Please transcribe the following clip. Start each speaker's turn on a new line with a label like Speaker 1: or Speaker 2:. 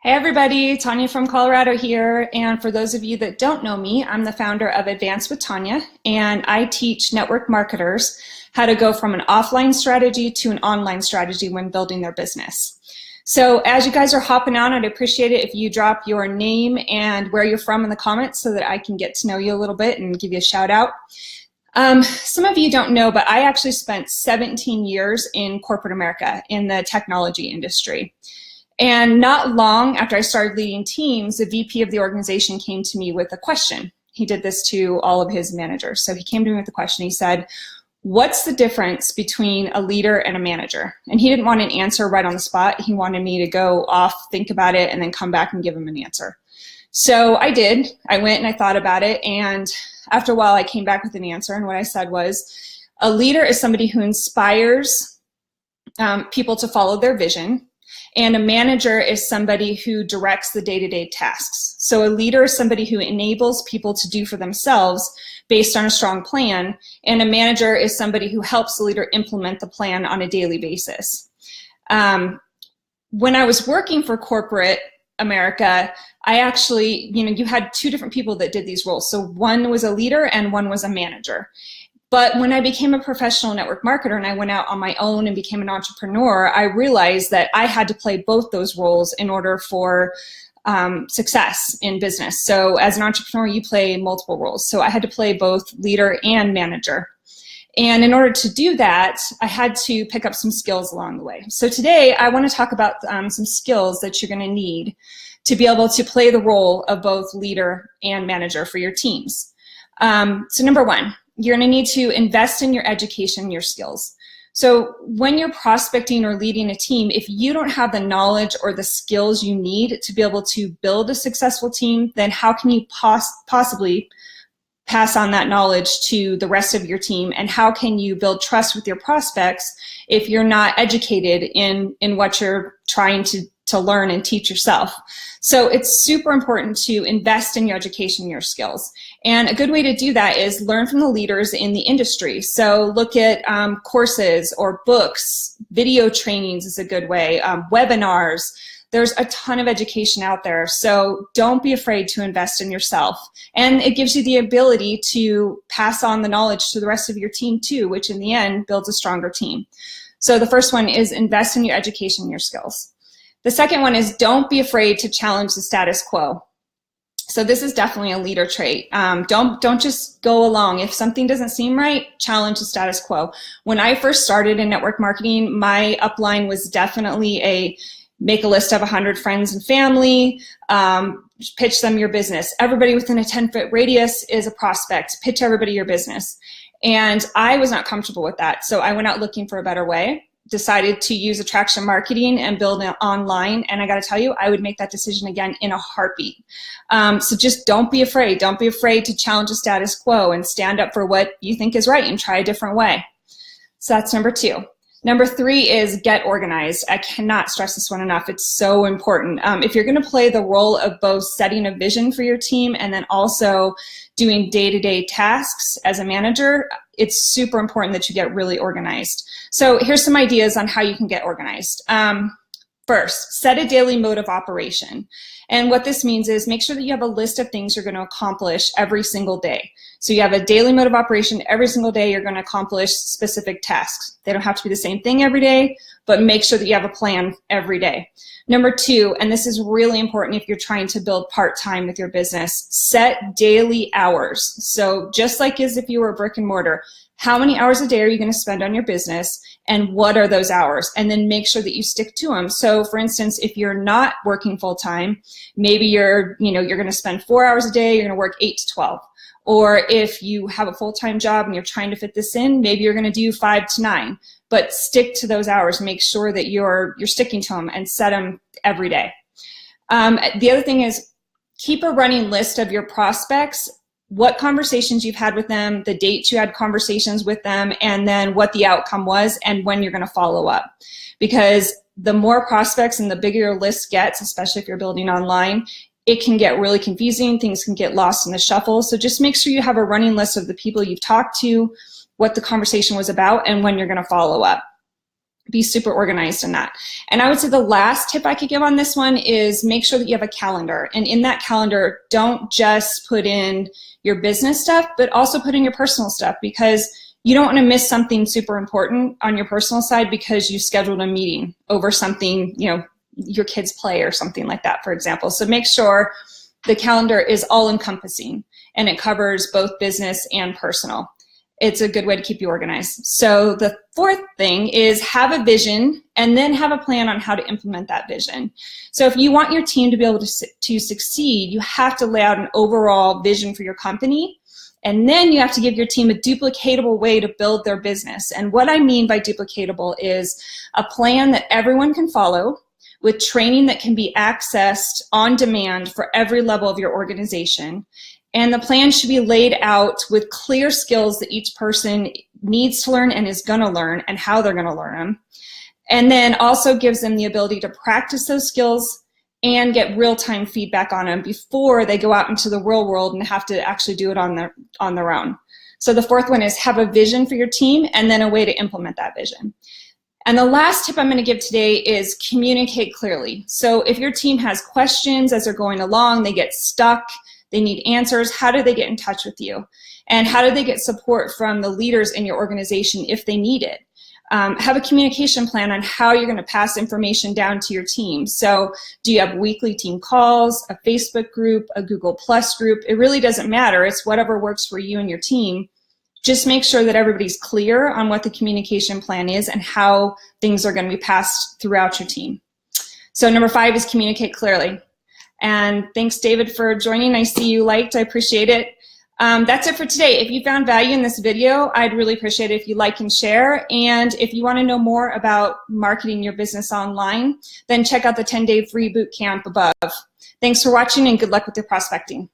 Speaker 1: Hey everybody, Tanya from Colorado here. And for those of you that don't know me, I'm the founder of Advance with Tanya, and I teach network marketers how to go from an offline strategy to an online strategy when building their business. So as you guys are hopping on, I'd appreciate it if you drop your name and where you're from in the comments so that I can get to know you a little bit and give you a shout out. Some of you don't know, but I actually spent 17 years in corporate America in the technology industry. And not long after I started leading teams, the VP of the organization came to me with a question. He did this to all of his managers. So he came to me with a question. He said, what's the difference between a leader and a manager? And he didn't want an answer right on the spot. He wanted me to go off, think about it, and then come back and give him an answer. So I did. I went and I thought about it. And after a while, I came back with an answer. And what I said was, a leader is somebody who inspires people to follow their vision. And a manager is somebody who directs the day-to-day tasks. So a leader is somebody who enables people to do for themselves based on a strong plan. And a manager is somebody who helps the leader implement the plan on a daily basis. When I was working for corporate America, I actually, you had two different people that did these roles. So one was a leader and one was a manager. But when I became a professional network marketer and I went out on my own and became an entrepreneur, I realized that I had to play both those roles in order for success in business. So as an entrepreneur, you play multiple roles. So I had to play both leader and manager. And in order to do that, I had to pick up some skills along the way. So today I want to talk about some skills that you're going to need to be able to play the role of both leader and manager for your teams. So number one, you're going to need to invest in your education, your skills. So when you're prospecting or leading a team, if you don't have the knowledge or the skills you need to be able to build a successful team, then how can you possibly pass on that knowledge to the rest of your team? And how can you build trust with your prospects if you're not educated in what you're trying to learn and teach yourself? So it's super important to invest in your education, your skills. And a good way to do that is learn from the leaders in the industry. So look at courses or books, video trainings is a good way, webinars. There's a ton of education out there. So don't be afraid to invest in yourself. And it gives you the ability to pass on the knowledge to the rest of your team too, which in the end builds a stronger team. So the first one is invest in your education, your skills. The second one is don't be afraid to challenge the status quo. So this is definitely a leader trait. Don't just go along. If something doesn't seem right, challenge the status quo. When I first started in network marketing, my upline was definitely a make a list of 100 friends and family, pitch them your business. Everybody within a 10-foot radius is a prospect. Pitch everybody your business. And I was not comfortable with that. So I went out looking for a better way. Decided to use attraction marketing and build it online. And I got to tell you, I would make that decision again in a heartbeat. So just don't be afraid. Don't be afraid to challenge the status quo and stand up for what you think is right and try a different way. So that's number two. Number three is get organized. I cannot stress this one enough. It's so important. If you're going to play the role of both setting a vision for your team and then also doing day-to-day tasks as a manager, it's super important that you get really organized. So here's some ideas on how you can get organized. First, set a daily mode of operation. And what this means is make sure that you have a list of things you're going to accomplish every single day. So you have a daily mode of operation. Every single day you're going to accomplish specific tasks. They don't have to be the same thing every day, but make sure that you have a plan every day. Number two, and this is really important if you're trying to build part-time with your business, set daily hours. So just like as if you were a brick and mortar, how many hours a day are you going to spend on your business and what are those hours? And then make sure that you stick to them. So for instance, if you're not working full-time, maybe you're going to spend 4 hours a day, you're going to work 8 to 12. Or if you have a full-time job and you're trying to fit this in, maybe you're going to do 5 to 9. But stick to those hours. Make sure that you're sticking to them and set them every day. The other thing is keep a running list of your prospects, what conversations you've had with them, the dates you had conversations with them, and then what the outcome was and when you're going to follow up. Because the more prospects and the bigger your list gets, especially if you're building online, it can get really confusing. Things can get lost in the shuffle. So just make sure you have a running list of the people you've talked to, what the conversation was about, and when you're going to follow up. be super organized in that. And I would say the last tip I could give on this one is make sure that you have a calendar. And in that calendar, don't just put in your business stuff, but also put in your personal stuff, because you don't want to miss something super important on your personal side because you scheduled a meeting over something, you know, your kids play or something like that, for example. So make sure the calendar is all encompassing and it covers both business and personal. It's a good way to keep you organized. So the fourth thing is have a vision and then have a plan on how to implement that vision. So if you want your team to be able to succeed, you have to lay out an overall vision for your company. And then you have to give your team a duplicatable way to build their business. And what I mean by duplicatable is a plan that everyone can follow, with training that can be accessed on demand for every level of your organization. And the plan should be laid out with clear skills that each person needs to learn and is going to learn and how they're going to learn them. And then also gives them the ability to practice those skills and get real-time feedback on them before they go out into the real world and have to actually do it on their own. So the fourth one is have a vision for your team and then a way to implement that vision. And the last tip I'm going to give today is communicate clearly. So if your team has questions as they're going along, they get stuck, they need answers, how do they get in touch with you? And how do they get support from the leaders in your organization if they need it? Have a communication plan on how you're going to pass information down to your team. So do you have weekly team calls, a Facebook group, a Google Plus group? It really doesn't matter. It's whatever works for you and your team. Just make sure that everybody's clear on what the communication plan is and how things are going to be passed throughout your team. So number 5 is communicate clearly. And thanks, David, for joining. I see you liked. I appreciate it. That's it for today. If you found value in this video, I'd really appreciate it if you like and share. And if you want to know more about marketing your business online, then check out the 10-day free boot camp above. Thanks for watching and good luck with your prospecting.